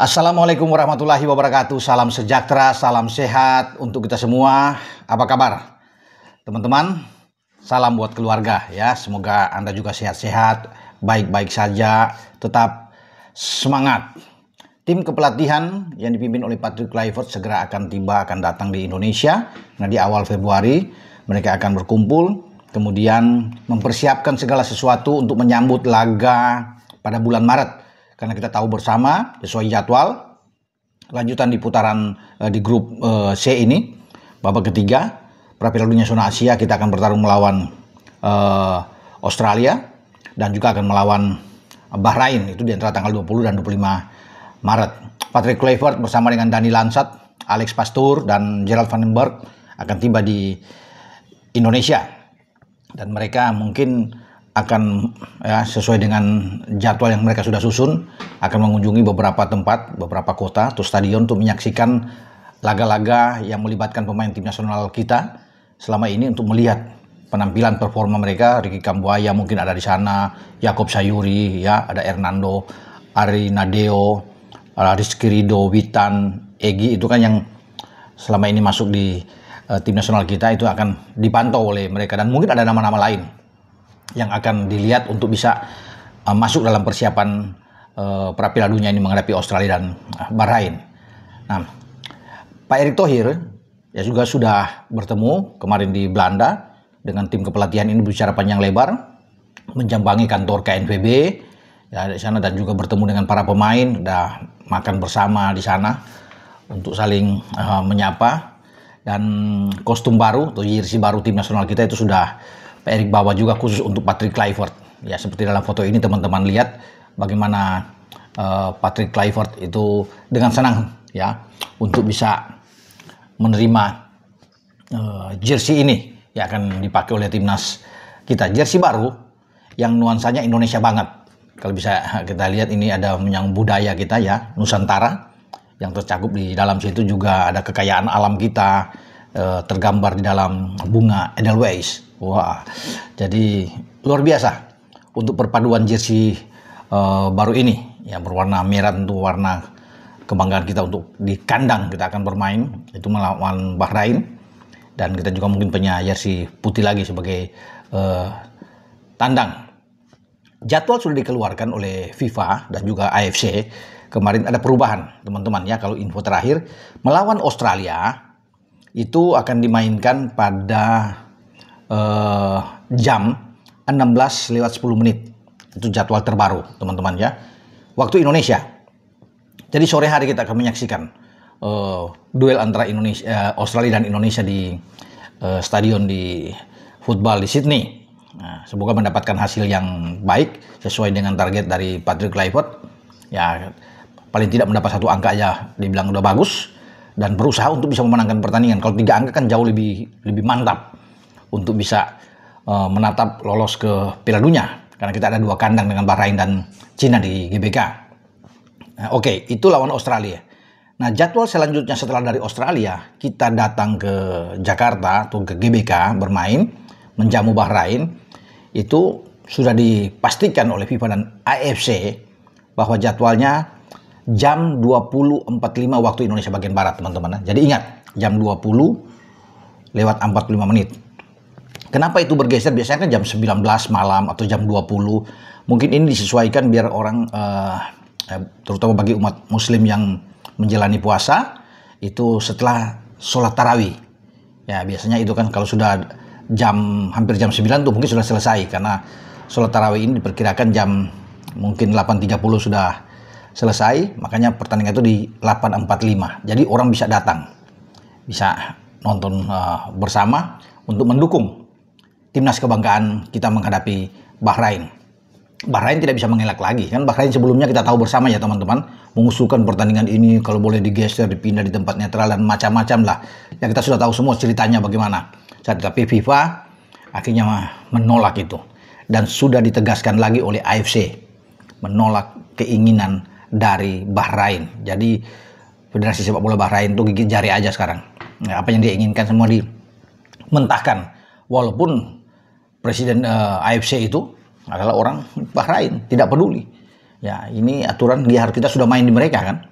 Assalamualaikum warahmatullahi wabarakatuh. Salam sejahtera, salam sehat untuk kita semua. Apa kabar? Teman-teman, salam buat keluarga ya. Semoga Anda juga sehat-sehat, baik-baik saja, tetap semangat. Tim kepelatihan yang dipimpin oleh Patrick Kluivert segera akan datang di Indonesia. Nah, di awal Februari mereka akan berkumpul, kemudian mempersiapkan segala sesuatu untuk menyambut laga pada bulan Maret. Karena kita tahu bersama sesuai jadwal lanjutan di putaran di grup C ini babak ketiga Piala Dunia Zona Asia, kita akan bertarung melawan Australia dan juga akan melawan Bahrain, itu di antara tanggal 20 dan 25 Maret. Patrick Kluivert bersama dengan Dani Lansat, Alex Pastoor dan Gerald van den Berg akan tiba di Indonesia, dan mereka mungkin akan sesuai dengan jadwal yang mereka sudah susun, akan mengunjungi beberapa tempat, beberapa kota atau stadion untuk menyaksikan laga-laga yang melibatkan pemain tim nasional kita selama ini, untuk melihat penampilan performa mereka. Ricky Kambuaya mungkin ada di sana, Yakob Sayuri, ya, ada Hernando, Ari Nadeo, Rizky Ridho, Witan, Egy, itu kan yang selama ini masuk di tim nasional kita, itu akan dipantau oleh mereka, dan mungkin ada nama-nama lain yang akan dilihat untuk bisa masuk dalam persiapan Piala Dunia ini menghadapi Australia dan Bahrain. Nah, Pak Erick Thohir ya juga sudah bertemu kemarin di Belanda dengan tim kepelatihan ini, bicara panjang lebar, menjambangi kantor KNVB ya di sana, dan juga bertemu dengan para pemain, udah makan bersama di sana untuk saling menyapa. Dan kostum baru atau jersey baru tim nasional kita itu sudah Pak Erick bawa juga khusus untuk Patrick Kluivert. Ya, seperti dalam foto ini teman-teman lihat bagaimana Patrick Kluivert itu dengan senang ya untuk bisa menerima jersey ini yang akan dipakai oleh timnas kita. Jersey baru yang nuansanya Indonesia banget. Kalau bisa kita lihat, ini ada menyangkut budaya kita ya, Nusantara, yang tercakup di dalam situ. Juga ada kekayaan alam kita tergambar di dalam bunga Edelweiss. Wah, jadi luar biasa untuk perpaduan jersey baru ini ya, berwarna merah, tentu warna kebanggaan kita untuk di kandang kita akan bermain itu melawan Bahrain, dan kita juga mungkin punya jersey putih lagi sebagai tandang. Jadwal sudah dikeluarkan oleh FIFA dan juga AFC. Kemarin ada perubahan teman-teman ya. Kalau info terakhir, melawan Australia itu akan dimainkan pada jam 16:10. Itu jadwal terbaru teman-teman ya, waktu Indonesia. Jadi sore hari kita akan menyaksikan duel antara Australia dan Indonesia di stadion di football di Sydney. Nah, semoga mendapatkan hasil yang baik sesuai dengan target dari Patrick Kluivert ya. Paling tidak mendapat 1 angka aja dibilang udah bagus, dan berusaha untuk bisa memenangkan pertandingan. Kalau 3 angka kan jauh lebih mantap untuk bisa menatap lolos ke Piala Dunia, karena kita ada 2 kandang dengan Bahrain dan Cina di GBK. Nah, oke, itu lawan Australia. Nah, jadwal selanjutnya setelah dari Australia, kita datang ke Jakarta atau ke GBK bermain menjamu Bahrain. Itu sudah dipastikan oleh FIFA dan AFC bahwa jadwalnya jam 20.45 waktu Indonesia bagian Barat, teman-teman. Jadi ingat, jam 20:45. Kenapa itu bergeser? Biasanya kan jam 19 malam atau jam 20. Mungkin ini disesuaikan biar orang, terutama bagi umat muslim yang menjalani puasa, itu setelah sholat tarawih. Ya, biasanya itu kan kalau sudah hampir jam 9 tuh mungkin sudah selesai, karena sholat tarawih ini diperkirakan jam mungkin 8.30 sudah selesai. Makanya pertandingan itu di 8.45. Jadi orang bisa datang, bisa nonton bersama untuk mendukung timnas kebanggaan kita menghadapi Bahrain. Bahrain tidak bisa mengelak lagi kan. Bahrain sebelumnya kita tahu bersama ya teman-teman, mengusulkan pertandingan ini kalau boleh digeser, dipindah di tempat netral dan macam-macam lah. Ya, kita sudah tahu semua ceritanya bagaimana. Tapi FIFA akhirnya menolak itu, dan sudah ditegaskan lagi oleh AFC menolak keinginan dari Bahrain. Jadi Federasi Sepak Bola Bahrain tuh gigit jari aja sekarang. Nah, apa yang dia inginkan semua dimentahkan. Walaupun Presiden AFC itu adalah orang Bahrain, tidak peduli. Ya, ini aturan, kita sudah main di mereka kan.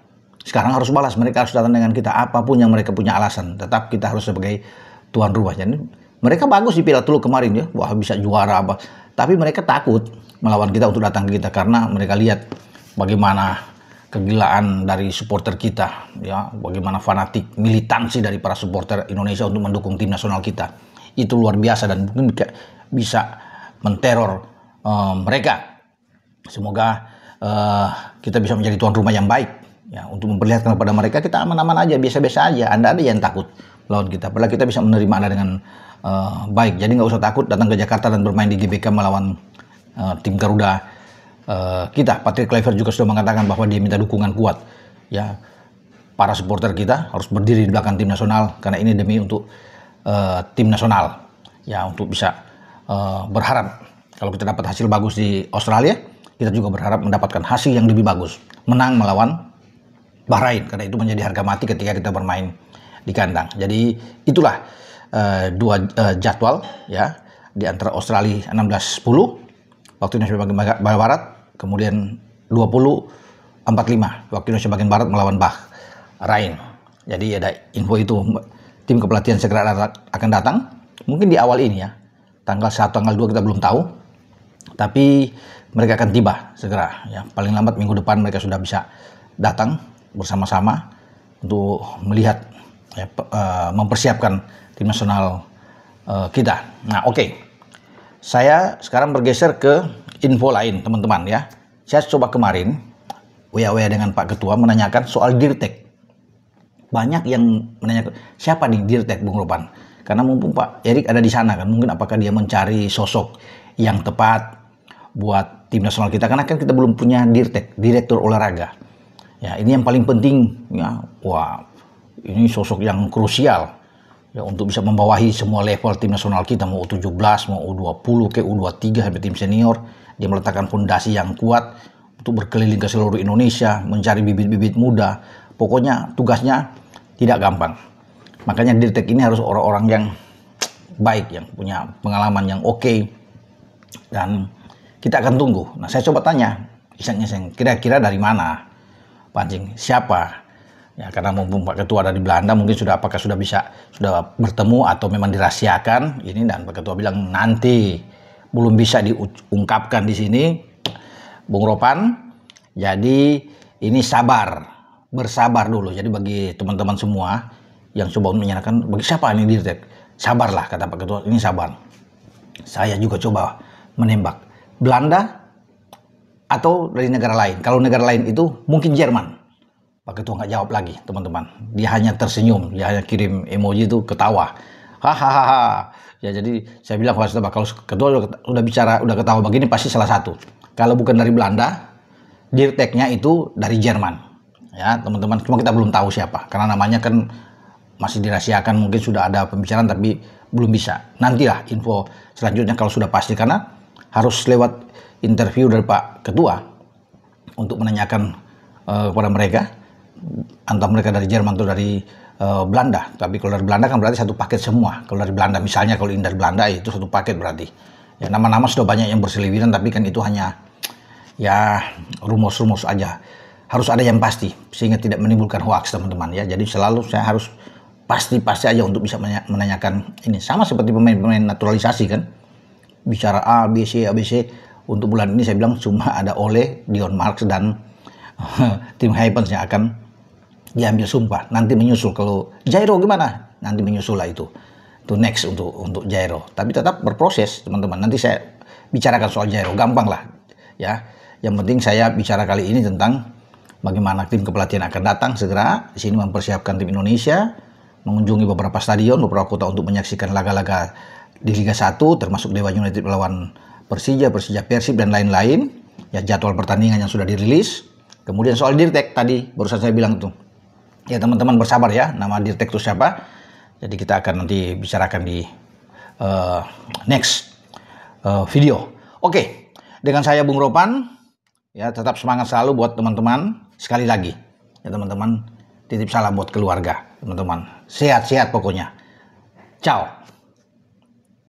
Sekarang harus balas, mereka harus datang dengan kita apapun yang mereka punya alasan. Tetap kita harus sebagai tuan rumah. Jadi mereka bagus di Piala Tulu kemarin ya, wah bisa juara apa. Tapi mereka takut melawan kita untuk datang ke kita karena mereka lihat bagaimana kegilaan dari supporter kita, ya, bagaimana fanatik, militansi dari para supporter Indonesia untuk mendukung tim nasional kita. Itu luar biasa dan mungkin bisa menteror mereka. Semoga kita bisa menjadi tuan rumah yang baik, ya, untuk memperlihatkan kepada mereka kita aman-aman aja, biasa-biasa aja. Anda ada yang takut lawan kita, padahal kita bisa menerima Anda dengan baik. Jadi nggak usah takut datang ke Jakarta dan bermain di GBK melawan tim Garuda kita. Patrick Kluivert juga sudah mengatakan bahwa dia minta dukungan kuat, ya. Para supporter kita harus berdiri di belakang tim nasional karena ini demi untuk tim nasional, ya, untuk bisa berharap kalau kita dapat hasil bagus di Australia, kita juga berharap mendapatkan hasil yang lebih bagus, menang melawan Bahrain, karena itu menjadi harga mati ketika kita bermain di kandang. Jadi itulah dua jadwal, ya, di antara Australia 16:10 waktu Indonesia bagian barat, kemudian 20:45 waktu Indonesia bagian barat melawan Bahrain. Jadi ada info itu, tim kepelatihan segera akan datang, mungkin di awal ini ya, tanggal 1, tanggal 2 kita belum tahu, tapi mereka akan tiba segera, ya, paling lambat minggu depan mereka sudah bisa datang bersama-sama untuk melihat, ya, mempersiapkan tim nasional kita. Nah, oke. Saya sekarang bergeser ke info lain, teman-teman, ya. Saya coba kemarin WA dengan Pak Ketua menanyakan soal Dirtek. Banyak yang menanyakan, siapa nih Dirtek, Bung Ropan? Karena mumpung Pak Erik ada di sana kan, mungkin apakah dia mencari sosok yang tepat buat tim nasional kita, karena kan kita belum punya Dirtek, direktur olahraga. Ya, ini yang paling penting, ya. Wah, ini sosok yang krusial, ya, untuk bisa membawahi semua level tim nasional kita, mau U17, mau U20, ke U23 sampai tim senior. Dia meletakkan fondasi yang kuat untuk berkeliling ke seluruh Indonesia, mencari bibit-bibit muda. Pokoknya tugasnya tidak gampang. Makanya Dirtek ini harus orang-orang yang baik, yang punya pengalaman yang oke. Dan kita akan tunggu. Nah, saya coba tanya, iseng-iseng, kira-kira dari mana? Pancing, siapa? Ya, karena mumpung Pak Ketua ada di Belanda, mungkin sudah bertemu atau memang dirahasiakan ini, dan Pak Ketua bilang nanti belum bisa diungkapkan di sini, Bung Ropan. Jadi ini bersabar dulu. Jadi bagi teman-teman semua yang coba menanyakan bagi siapa ini Dirtek, sabarlah, kata Pak Ketua, ini sabar. Saya juga coba menembak Belanda atau dari negara lain. Kalau negara lain itu mungkin Jerman. Pak Ketua nggak jawab lagi, teman-teman. Dia hanya tersenyum, dia hanya kirim emoji itu ketawa. Hahaha. Ya, jadi saya bilang kalau Ketua udah bicara, udah ketawa begini pasti salah satu. Kalau bukan dari Belanda, Dirteknya itu dari Jerman. Ya, teman-teman, cuma kita belum tahu siapa karena namanya kan masih dirahasiakan, mungkin sudah ada pembicaraan tapi belum bisa. Nantilah info selanjutnya kalau sudah pasti, karena harus lewat interview dari Pak Ketua untuk menanyakan kepada mereka, entah mereka dari Jerman atau dari Belanda. Tapi kalau dari Belanda kan berarti satu paket semua. Kalau dari Belanda misalnya, kalau ini dari Belanda itu satu paket berarti. Ya, nama-nama sudah banyak yang berseliweran, tapi kan itu hanya ya rumus-rumus aja. Harus ada yang pasti sehingga tidak menimbulkan hoaks, teman-teman, ya. Jadi selalu saya harus pasti aja untuk bisa menanyakan ini. Sama seperti pemain-pemain naturalisasi kan. Bicara A, B, C. Untuk bulan ini saya bilang cuma ada Ole, Dion Marks dan tim Happens yang akan diambil sumpah. Nanti menyusul. Kalau Jairo gimana? Nanti menyusul lah itu. Itu next untuk Jairo. Tapi tetap berproses, teman-teman. Nanti saya bicarakan soal Jairo. Gampang lah, ya. Yang penting saya bicara kali ini tentang bagaimana tim kepelatihan akan datang segera di sini mempersiapkan tim Indonesia, mengunjungi beberapa stadion, beberapa kota untuk menyaksikan laga-laga di Liga 1, termasuk Dewa United melawan Persija Persib dan lain-lain. Ya, jadwal pertandingan yang sudah dirilis. Kemudian soal Dirtek tadi barusan saya bilang tuh. Ya, teman-teman bersabar ya, nama Dirtek itu siapa? Jadi kita akan nanti bicarakan di next video. Oke, dengan saya Bung Ropan, ya, tetap semangat selalu buat teman-teman. Sekali lagi, ya teman-teman, titip salam buat keluarga, teman-teman. Sehat-sehat pokoknya. Ciao.